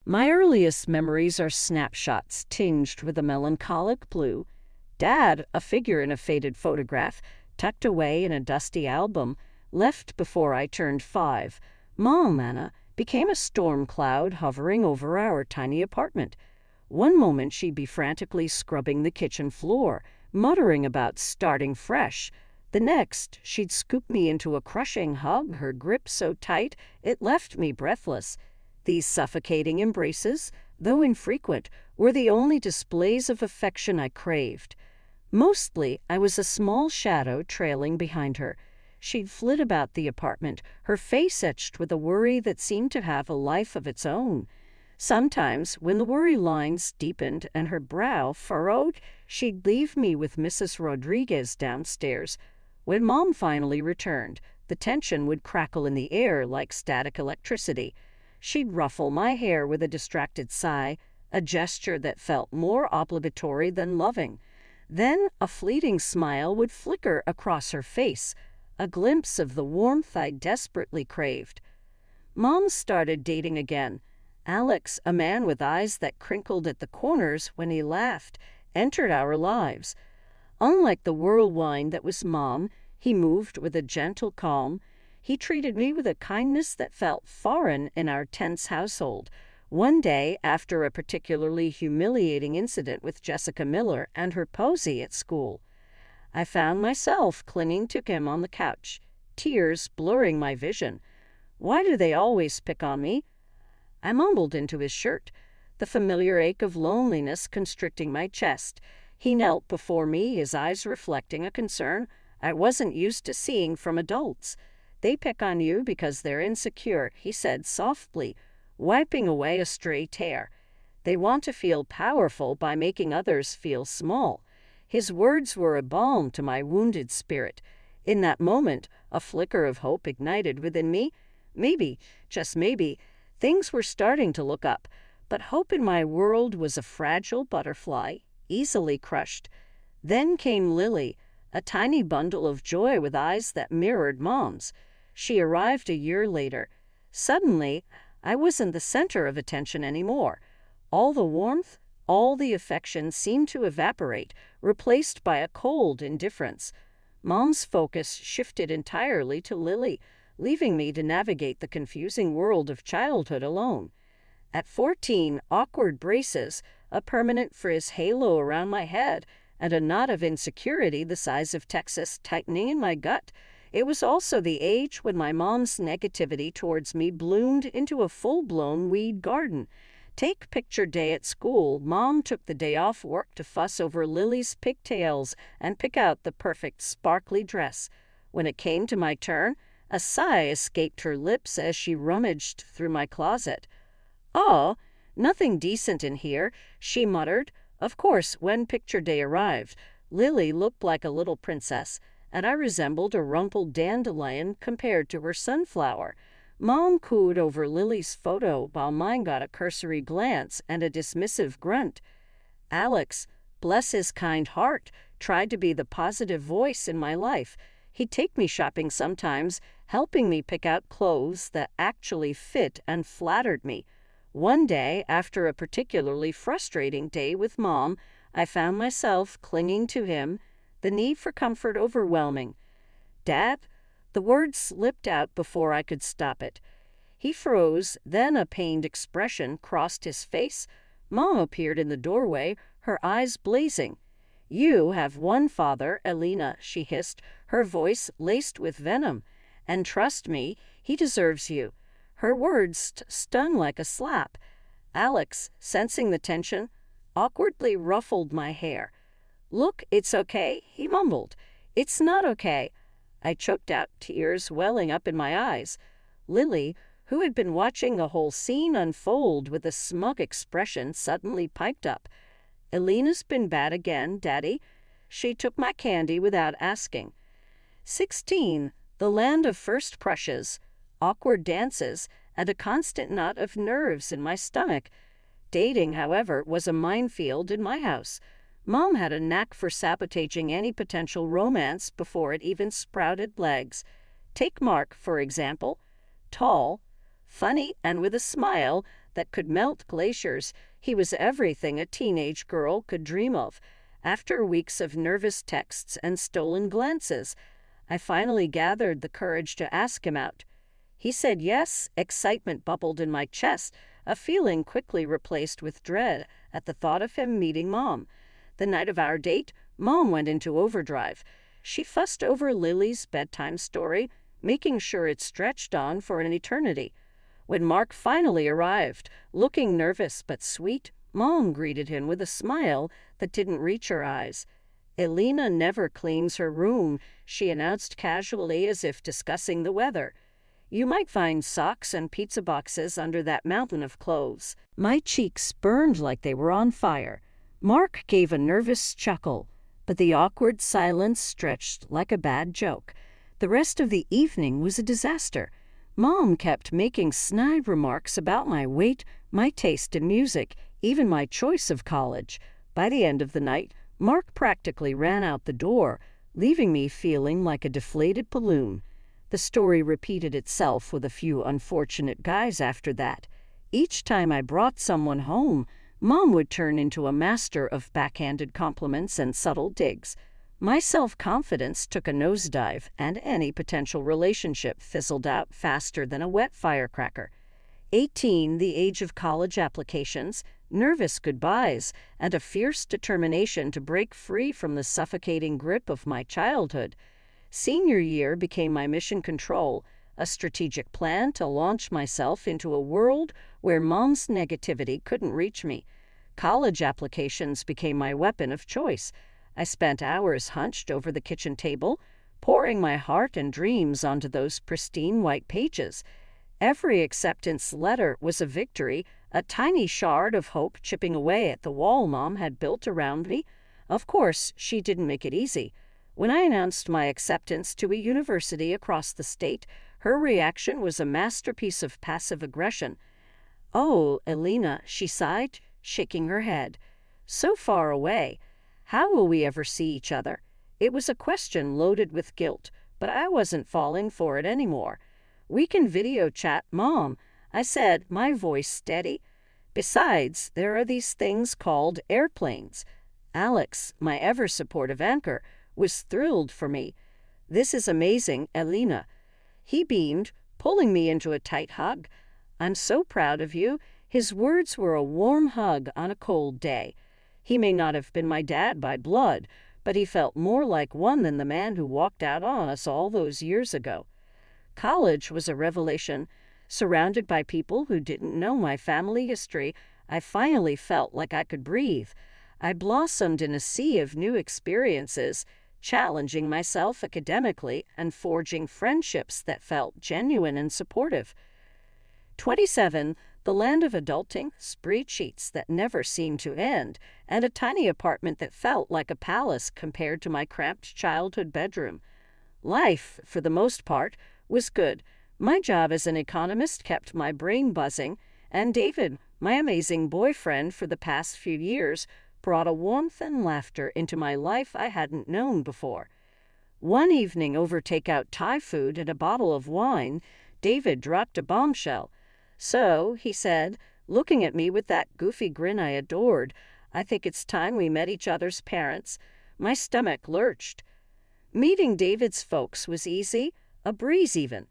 My earliest memories are snapshots tinged with a melancholic blue. Dad, a figure in a faded photograph, tucked away in a dusty album, left before I turned 5. Mom, Anna, became a storm cloud hovering over our tiny apartment. One moment she'd be frantically scrubbing the kitchen floor, muttering about starting fresh. The next, she'd scoop me into a crushing hug, her grip so tight it left me breathless. These suffocating embraces, though infrequent, were the only displays of affection I craved. Mostly, I was a small shadow trailing behind her. She'd flit about the apartment, her face etched with a worry that seemed to have a life of its own. Sometimes, when the worry lines deepened and her brow furrowed, she'd leave me with Mrs. Rodriguez downstairs. When Mom finally returned, the tension would crackle in the air like static electricity. She'd ruffle my hair with a distracted sigh, a gesture that felt more obligatory than loving. Then a fleeting smile would flicker across her face, a glimpse of the warmth I desperately craved. Mom started dating again. Alex, a man with eyes that crinkled at the corners when he laughed, entered our lives. Unlike the whirlwind that was Mom, he moved with a gentle calm. He treated me with a kindness that felt foreign in our tense household. One day, after a particularly humiliating incident with Jessica Miller and her posy at school, I found myself clinging to him on the couch, tears blurring my vision. "Why do they always pick on me?" I mumbled into his shirt, the familiar ache of loneliness constricting my chest. He knelt before me, his eyes reflecting a concern I wasn't used to seeing from adults. "They pick on you because they're insecure," he said softly, wiping away a stray tear. "They want to feel powerful by making others feel small." His words were a balm to my wounded spirit. In that moment, a flicker of hope ignited within me. Maybe, just maybe, things were starting to look up, but hope in my world was a fragile butterfly, easily crushed. Then came Lily, a tiny bundle of joy with eyes that mirrored Mom's. She arrived a year later. Suddenly, I wasn't the center of attention anymore. All the warmth, all the affection seemed to evaporate, replaced by a cold indifference. Mom's focus shifted entirely to Lily, leaving me to navigate the confusing world of childhood alone. At 14, awkward braces, a permanent frizz halo around my head, and a knot of insecurity the size of Texas tightening in my gut. It was also the age when my mom's negativity towards me bloomed into a full-blown weed garden. Take picture day at school. Mom took the day off work to fuss over Lily's pigtails and pick out the perfect sparkly dress. When it came to my turn, a sigh escaped her lips as she rummaged through my closet. "Oh, nothing decent in here," she muttered. Of course, when picture day arrived, Lily looked like a little princess, and I resembled a rumpled dandelion compared to her sunflower. Mom cooed over Lily's photo while mine got a cursory glance and a dismissive grunt. Alex, bless his kind heart, tried to be the positive voice in my life. He'd take me shopping sometimes, helping me pick out clothes that actually fit and flattered me. One day, after a particularly frustrating day with Mom, I found myself clinging to him, the need for comfort overwhelming. "Dad?" The word slipped out before I could stop it. He froze, then a pained expression crossed his face. Mom appeared in the doorway, her eyes blazing. "You have one father, Elena," she hissed, her voice laced with venom. "And trust me, he deserves you." Her words stung like a slap. Alex, sensing the tension, awkwardly ruffled my hair. "Look, it's okay," he mumbled. "It's not okay." I choked out, tears welling up in my eyes. Lily, who had been watching the whole scene unfold with a smug expression, suddenly piped up. "Elena's been bad again, Daddy." She took my candy without asking. 16, the land of first brushes, awkward dances, and a constant knot of nerves in my stomach. Dating, however, was a minefield in my house. Mom had a knack for sabotaging any potential romance before it even sprouted legs. Take Mark, for example. Tall, funny, and with a smile that could melt glaciers. He was everything a teenage girl could dream of. After weeks of nervous texts and stolen glances, I finally gathered the courage to ask him out. He said yes. Excitement bubbled in my chest, a feeling quickly replaced with dread at the thought of him meeting Mom. The night of our date, Mom went into overdrive. She fussed over Lily's bedtime story, making sure it stretched on for an eternity. When Mark finally arrived, looking nervous but sweet, Mom greeted him with a smile that didn't reach her eyes. "Elena never cleans her room," she announced casually as if discussing the weather. "You might find socks and pizza boxes under that mountain of clothes." My cheeks burned like they were on fire. Mark gave a nervous chuckle, but the awkward silence stretched like a bad joke. The rest of the evening was a disaster. Mom kept making snide remarks about my weight, my taste in music, even my choice of college. By the end of the night, Mark practically ran out the door, leaving me feeling like a deflated balloon. The story repeated itself with a few unfortunate guys after that. Each time I brought someone home, Mom would turn into a master of backhanded compliments and subtle digs. My self-confidence took a nosedive, and any potential relationship fizzled out faster than a wet firecracker. 18, the age of college applications, nervous goodbyes, and a fierce determination to break free from the suffocating grip of my childhood. Senior year became my mission control, a strategic plan to launch myself into a world where Mom's negativity couldn't reach me. College applications became my weapon of choice. I spent hours hunched over the kitchen table, pouring my heart and dreams onto those pristine white pages. Every acceptance letter was a victory, a tiny shard of hope chipping away at the wall Mom had built around me. Of course, she didn't make it easy. When I announced my acceptance to a university across the state, her reaction was a masterpiece of passive aggression. "Oh, Elena," she sighed, shaking her head. "So far away. How will we ever see each other?" It was a question loaded with guilt, but I wasn't falling for it anymore. "We can video chat, Mom," I said, my voice steady. "Besides, there are these things called airplanes." Alex, my ever-supportive anchor, was thrilled for me. "This is amazing, Elena." He beamed, pulling me into a tight hug. "I'm so proud of you." His words were a warm hug on a cold day. He may not have been my dad by blood, but he felt more like one than the man who walked out on us all those years ago. College was a revelation. Surrounded by people who didn't know my family history, I finally felt like I could breathe. I blossomed in a sea of new experiences, challenging myself academically and forging friendships that felt genuine and supportive. 27, the land of adulting, spreadsheets that never seemed to end, and a tiny apartment that felt like a palace compared to my cramped childhood bedroom. Life, for the most part, was good. My job as an economist kept my brain buzzing, and David, my amazing boyfriend for the past few years, brought a warmth and laughter into my life I hadn't known before. One evening over takeout Thai food and a bottle of wine, David dropped a bombshell. "So," he said, looking at me with that goofy grin I adored, "I think it's time we met each other's parents." My stomach lurched. Meeting David's folks was easy, a breeze even.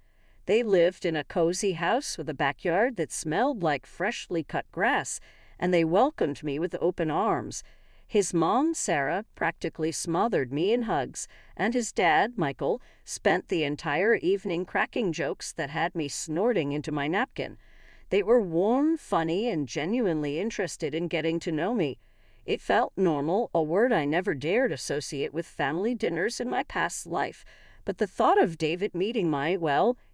They lived in a cozy house with a backyard that smelled like freshly cut grass, and they welcomed me with open arms. His mom, Sarah, practically smothered me in hugs, and his dad, Michael, spent the entire evening cracking jokes that had me snorting into my napkin. They were warm, funny, and genuinely interested in getting to know me. It felt normal, a word I never dared associate with family dinners in my past life, but the thought of David meeting my,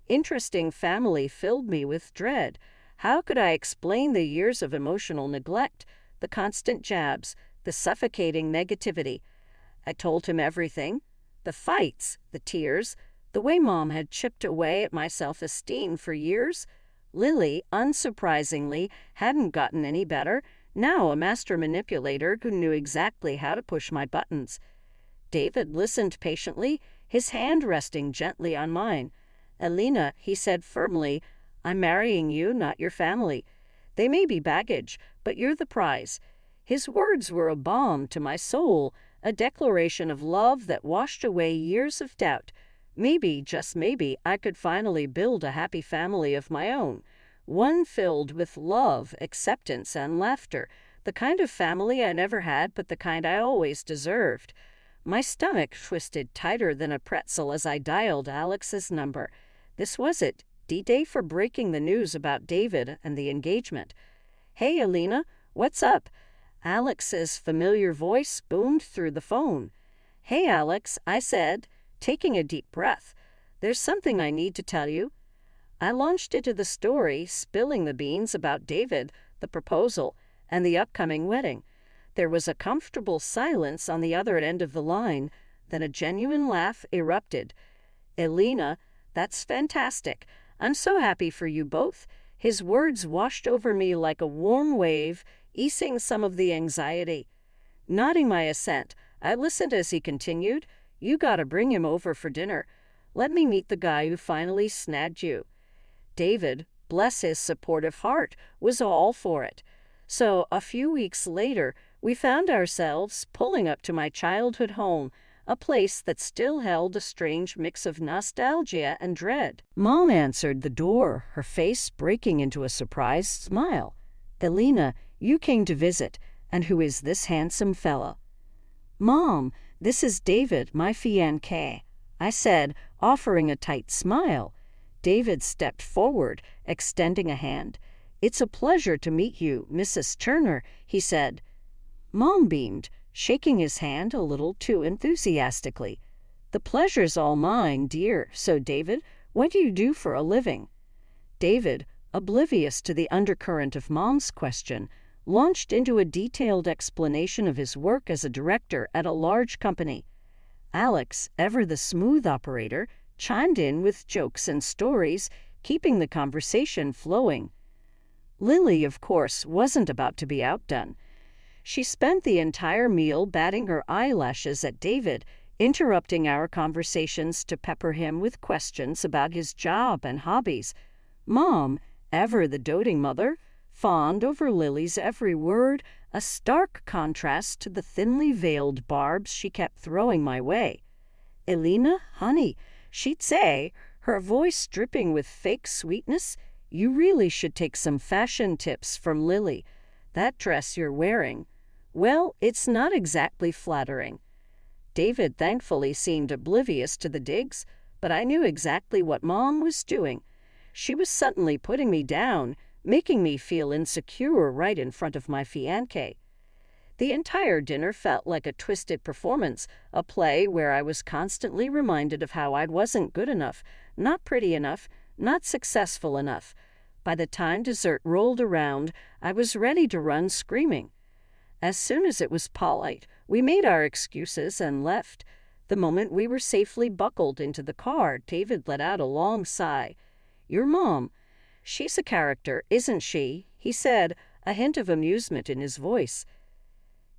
interesting family filled me with dread. How could I explain the years of emotional neglect, the constant jabs, the suffocating negativity? I told him everything. The fights, the tears, the way Mom had chipped away at my self-esteem for years. Lily, unsurprisingly, hadn't gotten any better, now a master manipulator who knew exactly how to push my buttons. David listened patiently, his hand resting gently on mine. "Elena," he said firmly, "I'm marrying you, not your family." They may be baggage, but you're the prize." His words were a balm to my soul, a declaration of love that washed away years of doubt. Maybe, just maybe, I could finally build a happy family of my own, one filled with love, acceptance, and laughter, the kind of family I never had, but the kind I always deserved. My stomach twisted tighter than a pretzel as I dialed Alex's number. This was it, D-Day for breaking the news about David and the engagement. "Hey, Alina, what's up?" Alex's familiar voice boomed through the phone. "Hey, Alex," I said, taking a deep breath. "There's something I need to tell you." I launched into the story, spilling the beans about David, the proposal, and the upcoming wedding. There was a comfortable silence on the other end of the line, then a genuine laugh erupted. "Alina, that's fantastic. I'm so happy for you both." His words washed over me like a warm wave, easing some of the anxiety. Nodding my assent, I listened as he continued, "You gotta bring him over for dinner. Let me meet the guy who finally snagged you." David, bless his supportive heart, was all for it. So, a few weeks later, we found ourselves pulling up to my childhood home, a place that still held a strange mix of nostalgia and dread. Mom answered the door, her face breaking into a surprised smile. "Alina, you came to visit, and who is this handsome fella?" "Mom, this is David, my fiancé," I said, offering a tight smile. David stepped forward, extending a hand. "It's a pleasure to meet you, Mrs. Turner," he said. Mom beamed, shaking his hand a little too enthusiastically. "The pleasure's all mine, dear. So, David, what do you do for a living?" David, oblivious to the undercurrent of Mom's question, launched into a detailed explanation of his work as a director at a large company. Alex, ever the smooth operator, chimed in with jokes and stories, keeping the conversation flowing. Lily, of course, wasn't about to be outdone. She spent the entire meal batting her eyelashes at David, interrupting our conversations to pepper him with questions about his job and hobbies. Mom, ever the doting mother, fawned over Lily's every word, a stark contrast to the thinly veiled barbs she kept throwing my way. "Alina, honey," she'd say, her voice dripping with fake sweetness, "you really should take some fashion tips from Lily. That dress you're wearing, well, it's not exactly flattering." David thankfully seemed oblivious to the digs, but I knew exactly what Mom was doing. She was suddenly putting me down, making me feel insecure right in front of my fiancé. The entire dinner felt like a twisted performance, a play where I was constantly reminded of how I wasn't good enough, not pretty enough, not successful enough. By the time dessert rolled around, I was ready to run screaming. As soon as it was polite, we made our excuses and left. The moment we were safely buckled into the car, David let out a long sigh. "Your mom, she's a character, isn't she?" he said, a hint of amusement in his voice.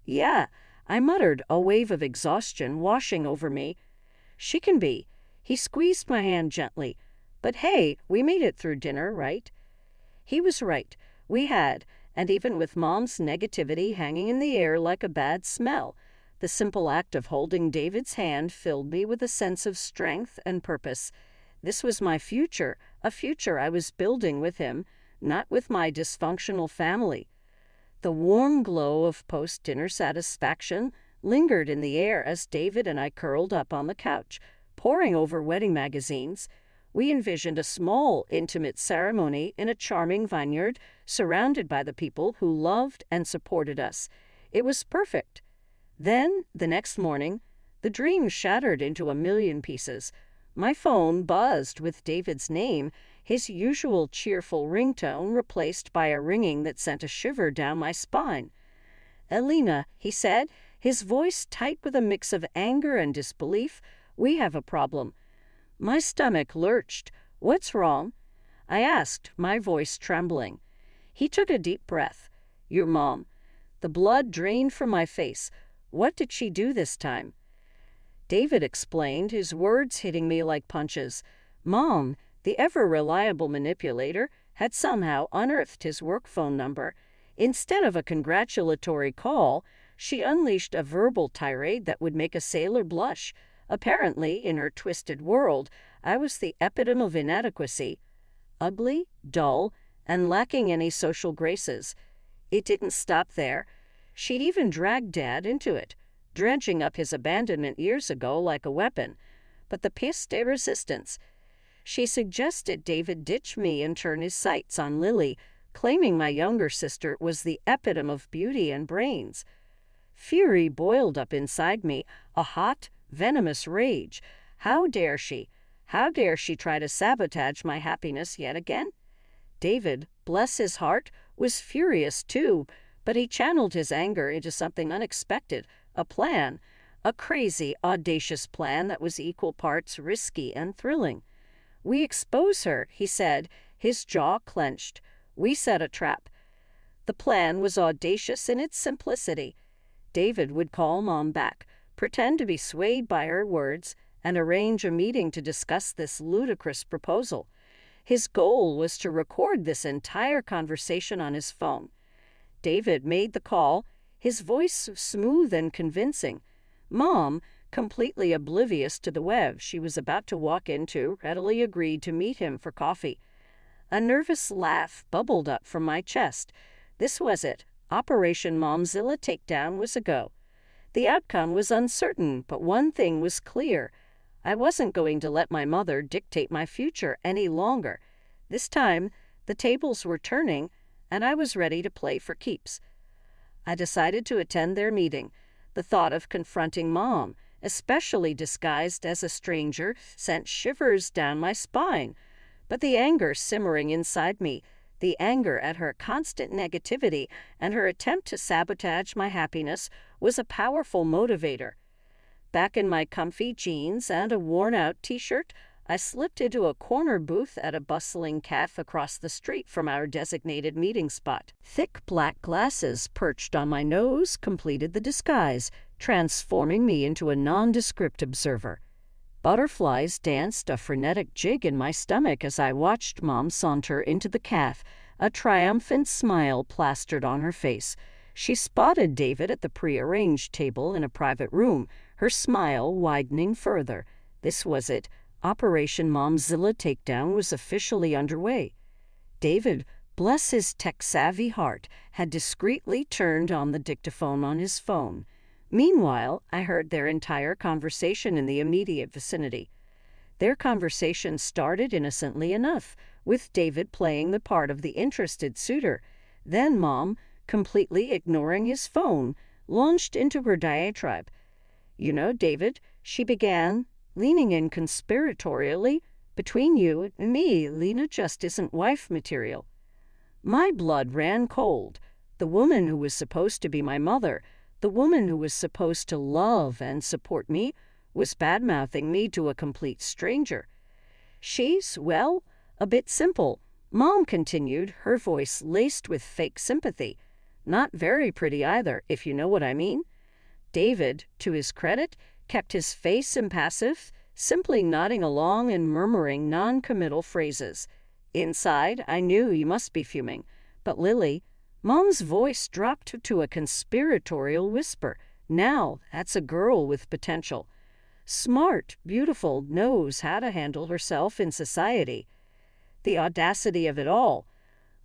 "Yeah," I muttered, a wave of exhaustion washing over me. "She can be." He squeezed my hand gently. "But hey, we made it through dinner, right?" He was right. We had, and even with Mom's negativity hanging in the air like a bad smell, the simple act of holding David's hand filled me with a sense of strength and purpose. This was my future, a future I was building with him, not with my dysfunctional family. The warm glow of post-dinner satisfaction lingered in the air as David and I curled up on the couch, poring over wedding magazines. We envisioned a small, intimate ceremony in a charming vineyard, surrounded by the people who loved and supported us. It was perfect. Then, the next morning, the dream shattered into a million pieces. My phone buzzed with David's name, his usual cheerful ringtone replaced by a ringing that sent a shiver down my spine. "Alina," he said, his voice tight with a mix of anger and disbelief, "we have a problem." My stomach lurched. "What's wrong?" I asked, my voice trembling. He took a deep breath. "Your mom." The blood drained from my face. "What did she do this time?" David explained, his words hitting me like punches. "Mom, the ever-reliable manipulator, had somehow unearthed his work phone number. Instead of a congratulatory call, she unleashed a verbal tirade that would make a sailor blush. Apparently, in her twisted world, I was the epitome of inadequacy, ugly, dull, and lacking any social graces. It didn't stop there. She'd even dragged Dad into it, dredging up his abandonment years ago like a weapon. But the pièce de résistance. She suggested David ditch me and turn his sights on Lily, claiming my younger sister was the epitome of beauty and brains. Fury boiled up inside me, a hot, venomous rage. How dare she? How dare she try to sabotage my happiness yet again? David, bless his heart, was furious too, but he channeled his anger into something unexpected, a plan, a crazy, audacious plan that was equal parts risky and thrilling. "We expose her," he said, his jaw clenched. "We set a trap." The plan was audacious in its simplicity. David would call Mom back, pretend to be swayed by her words, and arrange a meeting to discuss this ludicrous proposal. His goal was to record this entire conversation on his phone. David made the call, his voice smooth and convincing. Mom, completely oblivious to the web she was about to walk into, readily agreed to meet him for coffee. A nervous laugh bubbled up from my chest. This was it. Operation Momzilla Takedown was a go. The outcome was uncertain, but one thing was clear. I wasn't going to let my mother dictate my future any longer. This time, the tables were turning, and I was ready to play for keeps. I decided to attend their meeting. The thought of confronting Mom, especially disguised as a stranger, sent shivers down my spine. But the anger simmering inside me, the anger at her constant negativity and her attempt to sabotage my happiness, was a powerful motivator. Back in my comfy jeans and a worn-out t-shirt, I slipped into a corner booth at a bustling cafe across the street from our designated meeting spot. Thick black glasses perched on my nose completed the disguise, transforming me into a nondescript observer. Butterflies danced a frenetic jig in my stomach as I watched Mom saunter into the cafe, a triumphant smile plastered on her face. She spotted David at the pre-arranged table in a private room, her smile widening further. This was it. Operation Momzilla Takedown was officially underway. David, bless his tech-savvy heart, had discreetly turned on the dictaphone on his phone. Meanwhile, I heard their entire conversation in the immediate vicinity. Their conversation started innocently enough, with David playing the part of the interested suitor. Then Mom, completely ignoring his phone, launched into her diatribe. "You know, David," she began, leaning in conspiratorially, "between you and me, Lena just isn't wife material." My blood ran cold. The woman who was supposed to be my mother, the woman who was supposed to love and support me, was bad-mouthing me to a complete stranger. "She's, well, a bit simple," Mom continued, her voice laced with fake sympathy. "Not very pretty either, if you know what I mean." David, to his credit, kept his face impassive, simply nodding along and murmuring non-committal phrases. Inside, I knew he must be fuming. But Lily, Mom's voice dropped to a conspiratorial whisper. "Now, that's a girl with potential. Smart, beautiful, knows how to handle herself in society." The audacity of it all.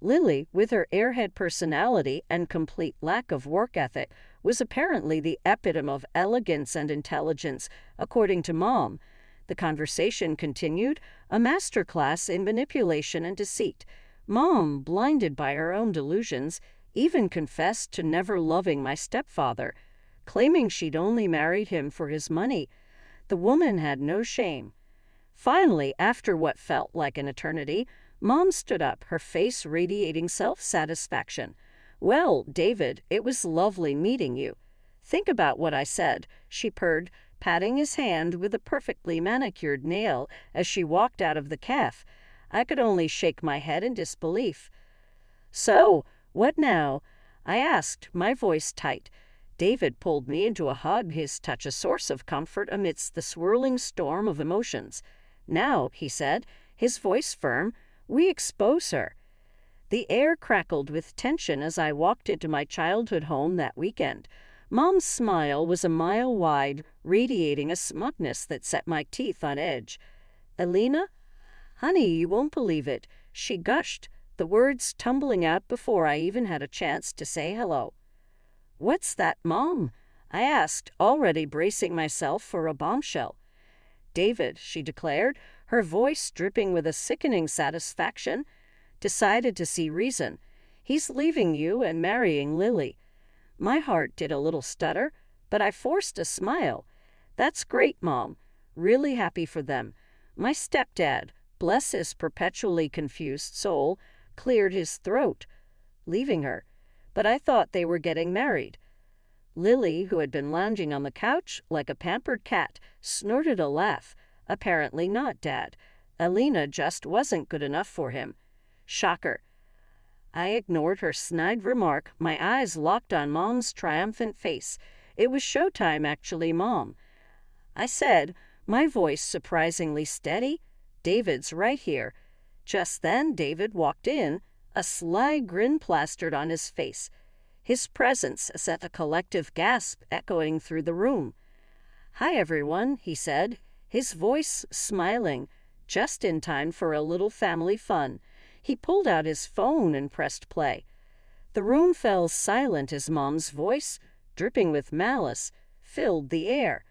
Lily, with her airhead personality and complete lack of work ethic, was apparently the epitome of elegance and intelligence, according to Mom. The conversation continued, a masterclass in manipulation and deceit. Mom, blinded by her own delusions, even confessed to never loving my stepfather, claiming she'd only married him for his money. The woman had no shame. Finally, after what felt like an eternity, Mom stood up, her face radiating self-satisfaction. "Well, David, it was lovely meeting you. Think about what I said," she purred, patting his hand with a perfectly manicured nail as she walked out of the cafe. I could only shake my head in disbelief. "So, what now?" I asked, my voice tight. David pulled me into a hug, his touch a source of comfort amidst the swirling storm of emotions. "Now," he said, his voice firm, "we expose her." The air crackled with tension as I walked into my childhood home that weekend. Mom's smile was a mile wide, radiating a smugness that set my teeth on edge. "Alina? Honey, you won't believe it," she gushed, the words tumbling out before I even had a chance to say hello. "What's that, Mom?" I asked, already bracing myself for a bombshell. "David," she declared, her voice dripping with a sickening satisfaction, "decided to see reason. He's leaving you and marrying Lily." My heart did a little stutter, but I forced a smile. "That's great, Mom. Really happy for them." My stepdad, bless his perpetually confused soul, cleared his throat. "Leaving her? But I thought they were getting married." Lily, who had been lounging on the couch like a pampered cat, snorted a laugh. "Apparently not, Dad. Alina just wasn't good enough for him." Shocker. I ignored her snide remark, my eyes locked on Mom's triumphant face. "It was showtime, actually, Mom," I said, my voice surprisingly steady. "David's right here." Just then David walked in, a sly grin plastered on his face. His presence sent a collective gasp echoing through the room. "Hi, everyone," he said, his voice smiling, just in time for a little family fun. He pulled out his phone and pressed play. The room fell silent as Mom's voice, dripping with malice, filled the air.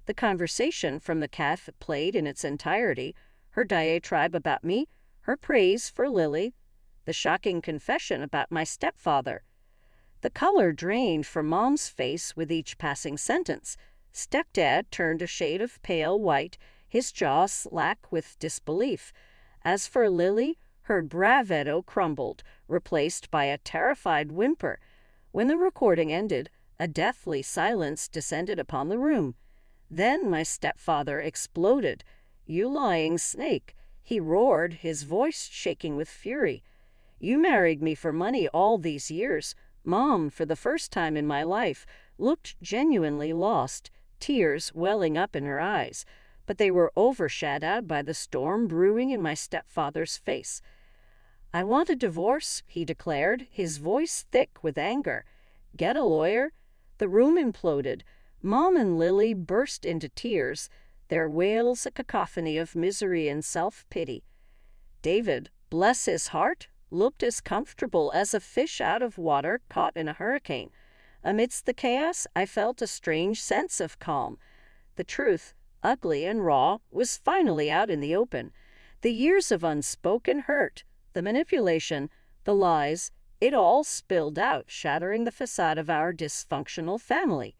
The conversation from the cafe played in its entirety, her diatribe about me, her praise for Lily, the shocking confession about my stepfather. The color drained from Mom's face with each passing sentence. Stepdad turned a shade of pale white, his jaw slack with disbelief. As for Lily, her bravado crumbled, replaced by a terrified whimper. When the recording ended, a deathly silence descended upon the room. Then my stepfather exploded. "You lying snake," he roared, his voice shaking with fury. "You married me for money all these years." Mom, for the first time in my life, looked genuinely lost, tears welling up in her eyes, but they were overshadowed by the storm brewing in my stepfather's face. "I want a divorce," he declared, his voice thick with anger. "Get a lawyer?" The room imploded. Mom and Lily burst into tears, their wails a cacophony of misery and self-pity. David, bless his heart, looked as comfortable as a fish out of water caught in a hurricane. Amidst the chaos, I felt a strange sense of calm. The truth, ugly and raw, was finally out in the open. The years of unspoken hurt, the manipulation, the lies, it all spilled out, shattering the facade of our dysfunctional family.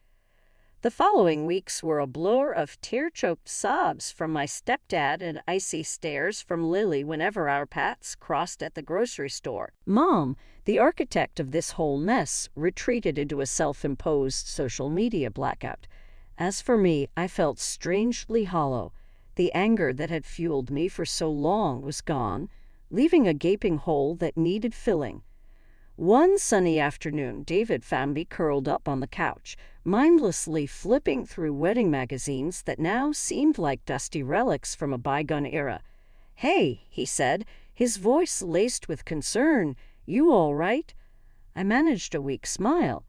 The following weeks were a blur of tear-choked sobs from my stepdad and icy stares from Lily whenever our paths crossed at the grocery store. Mom, the architect of this whole mess, retreated into a self-imposed social media blackout. As for me, I felt strangely hollow. The anger that had fueled me for so long was gone, leaving a gaping hole that needed filling. One sunny afternoon, David found me curled up on the couch, mindlessly flipping through wedding magazines that now seemed like dusty relics from a bygone era. "Hey," he said, his voice laced with concern, "you all right?" I managed a weak smile.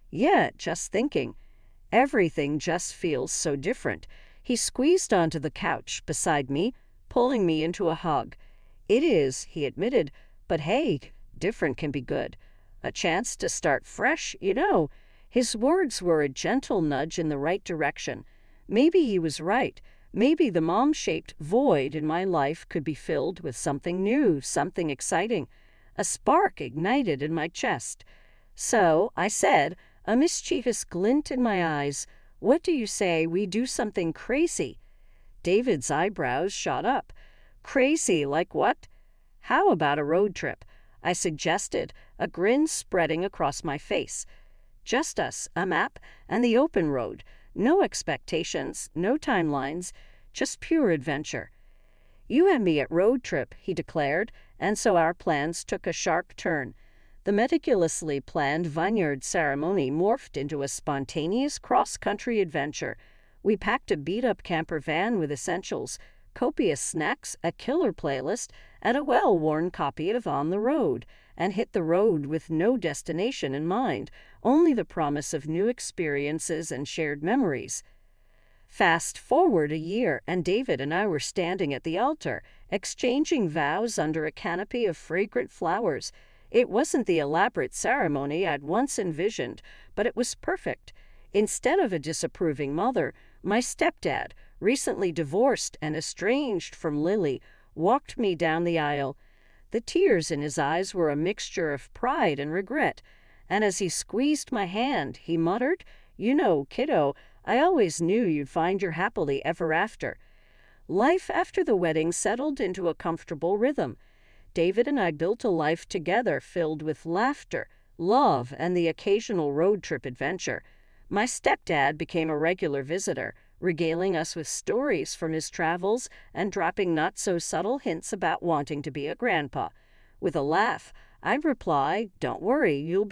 "Yeah, just thinking. Everything just feels so different." He squeezed onto the couch beside me, pulling me into a hug. "It is," he admitted, "but hey, different can be good. A chance to start fresh, you know." His words were a gentle nudge in the right direction. Maybe he was right. Maybe the mom-shaped void in my life could be filled with something new, something exciting. A spark ignited in my chest. "So," I said, a mischievous glint in my eyes, "what do you say we do something crazy?" David's eyebrows shot up. "Crazy, like what?" "How about a road trip?" I suggested, a grin spreading across my face. "Just us, a map, and the open road. No expectations, no timelines, just pure adventure." "You and me at road trip," he declared, and so our plans took a sharp turn. The meticulously planned vineyard ceremony morphed into a spontaneous cross-country adventure. We packed a beat-up camper van with essentials, copious snacks, a killer playlist, and a well-worn copy of On the Road. and hit the road with no destination in mind, only the promise of new experiences and shared memories. Fast forward a year, and David and I were standing at the altar, exchanging vows under a canopy of fragrant flowers. It wasn't the elaborate ceremony I'd once envisioned, but it was perfect. Instead of a disapproving mother, my stepdad, recently divorced and estranged from Lily, walked me down the aisle. The tears in his eyes were a mixture of pride and regret, and as he squeezed my hand, he muttered, "You know, kiddo, I always knew you'd find your happily ever after." Life after the wedding settled into a comfortable rhythm. David and I built a life together filled with laughter, love, and the occasional road trip adventure. My stepdad became a regular visitor, regaling us with stories from his travels and dropping not-so-subtle hints about wanting to be a grandpa. With a laugh, I'd reply, "Don't worry, you'll